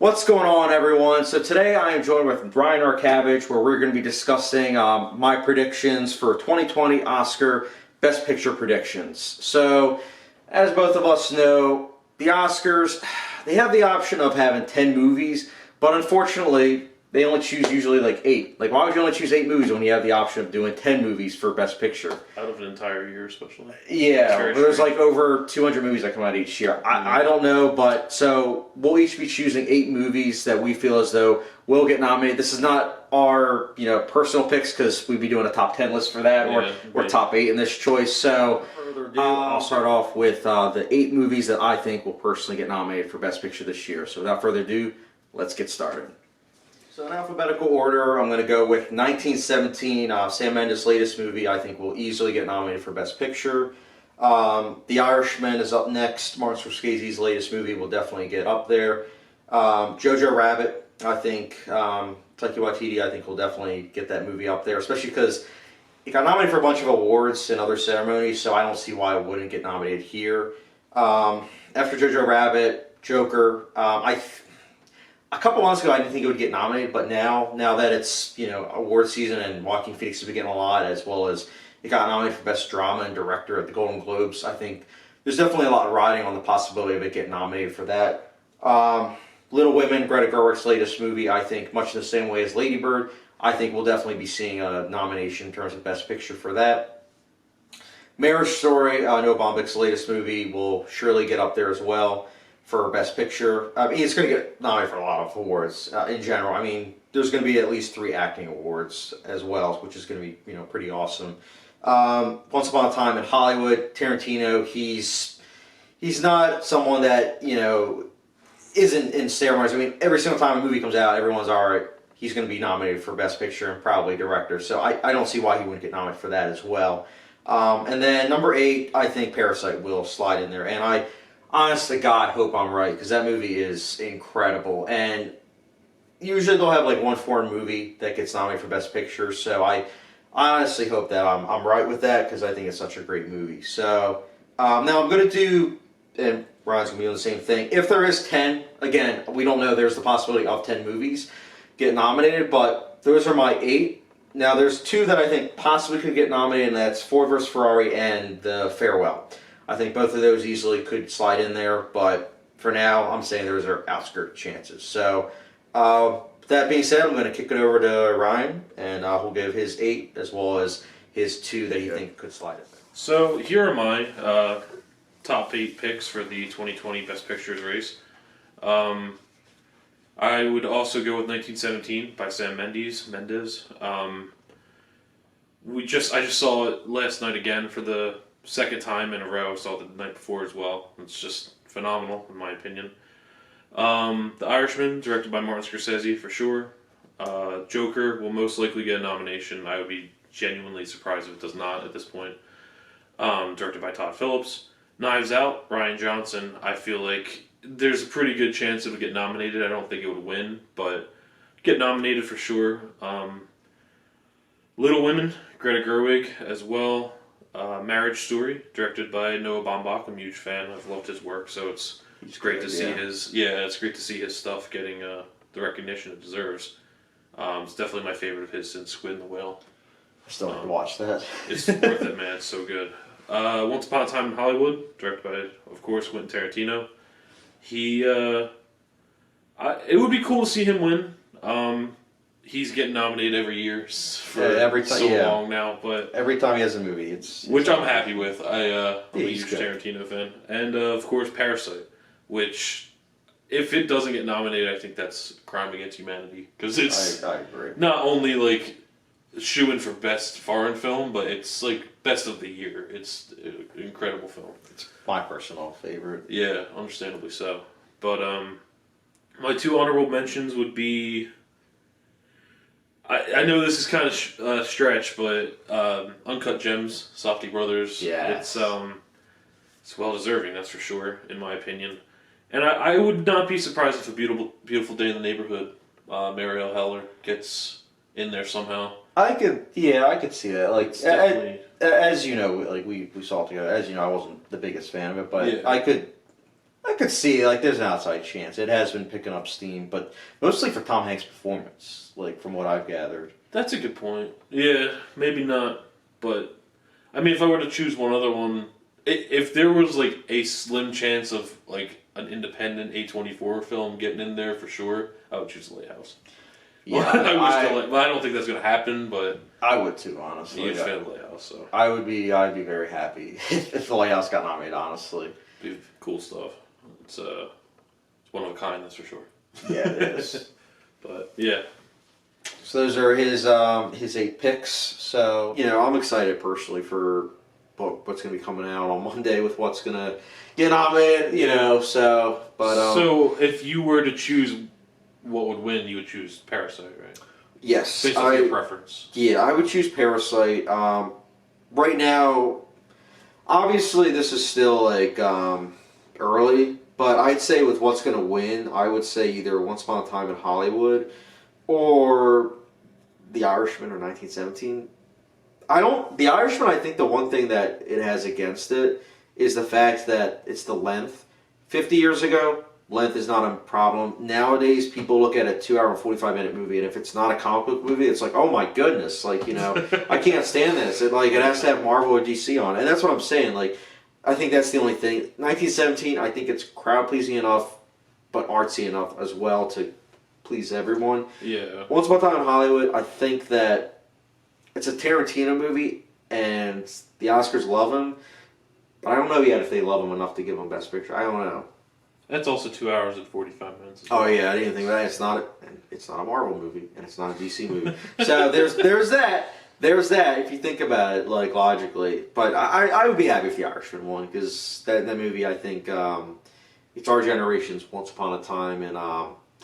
What's going on, everyone? So today I am joined with Ryan Narcavage, where we're going to be discussing my predictions for 2020 Oscar Best Picture predictions. So, as both of us know, the Oscars, they have the option of having 10 movies, but unfortunately, they only choose usually like 8. Like, why would you only choose 8 movies when you have the option of doing 10 movies for Best Picture? Out of an entire year, especially. Yeah, there's like over 200 movies that come out each year. I don't know, but so we'll each be choosing 8 movies that we feel as though will get nominated. This is not our personal picks because we'd be doing a top 10 list for that, or top 8 in this choice. So I'll start off with the 8 movies that I think will personally get nominated for Best Picture this year. So without further ado, let's get started. So in alphabetical order, I'm going to go with 1917, Sam Mendes' latest movie. I think will easily get nominated for Best Picture. The Irishman is up next. Martin Scorsese's latest movie will definitely get up there. Jojo Rabbit, I think, Taika Waititi, I think will definitely get that movie up there, especially because it got nominated for a bunch of awards and other ceremonies, so I don't see why it wouldn't get nominated here. After Jojo Rabbit, Joker, a couple months ago, I didn't think it would get nominated, but now that it's award season and Joaquin Phoenix has been getting a lot, as well as it got nominated for Best Drama and Director at the Golden Globes, I think there's definitely a lot riding on the possibility of it getting nominated for that. Little Women, Greta Gerwig's latest movie, I think, much in the same way as Lady Bird, I think we'll definitely be seeing a nomination in terms of Best Picture for that. Marriage Story, Noah Baumbach's latest movie, will surely get up there as well for Best Picture. I mean, it's going to get nominated for a lot of awards in general. I mean, there's going to be at least 3 acting awards as well, which is going to be pretty awesome. Once Upon a Time in Hollywood, Tarantino, he's not someone that isn't in ceremonies. I mean, every single time a movie comes out, everyone's alright. He's going to be nominated for Best Picture and probably Director. So I don't see why he wouldn't get nominated for that as well. And then number 8, I think Parasite will slide in there, and I honest to God, hope I'm right, because that movie is incredible. And usually they'll have like one foreign movie that gets nominated for Best Picture, so I honestly hope that I'm right with that, because I think it's such a great movie. So now I'm going to do, and Ryan's going to be doing the same thing, if there is 10, again, we don't know, there's the possibility of 10 movies get nominated, but those are my 8. Now there's 2 that I think possibly could get nominated, and that's Ford vs. Ferrari and The Farewell. I think both of those easily could slide in there, but for now, I'm saying those are outskirt chances. So, with that being said, I'm going to kick it over to Ryan, and he'll give his 8 as well as his 2 that he thinks could slide in there. So, here are my top 8 picks for the 2020 Best Pictures race. I would also go with 1917 by Sam Mendes. I just saw it last night again for the second time in a row. I saw it the night before as well. It's just phenomenal, in my opinion. The Irishman, directed by Martin Scorsese, for sure. Joker will most likely get a nomination. I would be genuinely surprised if it does not at this point. Directed by Todd Phillips. Knives Out, Rian Johnson. I feel like there's a pretty good chance it would get nominated. I don't think it would win, but get nominated for sure. Little Women, Greta Gerwig as well. Marriage Story, directed by Noah Baumbach. I'm a huge fan. I've loved his work, so it's great to see it's great to see his stuff getting the recognition it deserves. It's definitely my favorite of his since Squid and the Whale. I still have to watch that. It's worth it, man. It's so good. Once Upon a Time in Hollywood, directed by, of course, Quentin Tarantino. It would be cool to see him win. He's getting nominated every year for long now, but every time he has a movie, which I'm happy with. I'm a huge Tarantino fan, and of course Parasite, which if it doesn't get nominated, I think that's a crime against humanity, because it's I agree. Not only like shoo-in for best foreign film, but it's like best of the year. It's an incredible film. It's my personal favorite. Yeah, understandably so. But my 2 honorable mentions would be. I know this is kind of stretch, but Uncut Gems, Safdie Brothers. Yeah, it's well deserving, that's for sure, in my opinion. And I would not be surprised if A Beautiful Day in the Neighborhood, Marielle Heller gets in there somehow. I could see that. Like, as you know, like we saw it together. As you know, I wasn't the biggest fan of it, but yeah. I could I could see, like, there's an outside chance. It has been picking up steam, but mostly for Tom Hanks' performance, like, from what I've gathered. That's a good point. Yeah, maybe not, but I mean, if I were to choose one other one, if there was like a slim chance of like an independent A24 film getting in there for sure, I would choose The Lighthouse. Yeah, I don't think that's gonna happen, but I would too, honestly. I'm a fan of The Lighthouse, so I'd be very happy if The Lighthouse got nominated, honestly. it'd be cool stuff. It's one of a kind, that's for sure. Yeah, it is. But yeah. So those are his 8 picks. So, you know, I'm excited personally for what's going to be coming out on Monday with what's going to get nominated, you know, so, but... so, if you were to choose what would win, you would choose Parasite, right? Yes. Based on your preference. Yeah, I would choose Parasite. Right now, obviously this is still, like, early, but I'd say with what's going to win, I would say either Once Upon a Time in Hollywood or The Irishman or 1917. The Irishman, I think the one thing that it has against it is the fact that it's the length. 50 years ago, length is not a problem. Nowadays, people look at a 2 hour and 45-minute movie, and if it's not a comic book movie, it's like, oh my goodness, like, you know, I can't stand this. It has to have Marvel or DC on it. And that's what I'm saying. Like, I think that's the only thing. 1917, I think it's crowd pleasing enough, but artsy enough as well to please everyone. Yeah. Once Upon a Time in Hollywood, I think that it's a Tarantino movie, and the Oscars love him. But I don't know yet if they love him enough to give him Best Picture. I don't know. That's also 2 hours and 45 minutes. Oh yeah, I didn't even think of that. It's not a Marvel movie, and it's not a DC movie. So there's that. There's that. If you think about it, like logically, but I would be happy if The Irishman won, because that movie, I think, it's our generation's Once Upon a Time in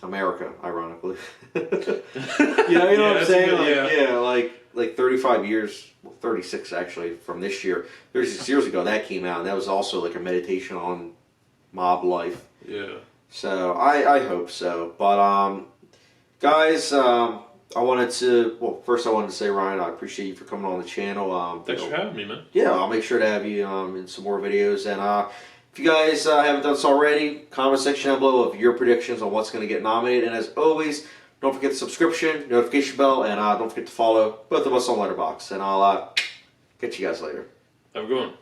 America, ironically. You know what I'm saying? Like 35 years, 36 actually, from this year. 36 years ago, that came out, and that was also like a meditation on mob life. Yeah. So I hope so. But guys, first I wanted to say, Ryan, I appreciate you for coming on the channel. Thanks for having me, man. Yeah, I'll make sure to have you in some more videos. And if you guys haven't done so already, comment section down below of your predictions on what's going to get nominated. And as always, don't forget the subscription, notification bell, and don't forget to follow both of us on Letterboxd. And I'll catch you guys later. Have a good one.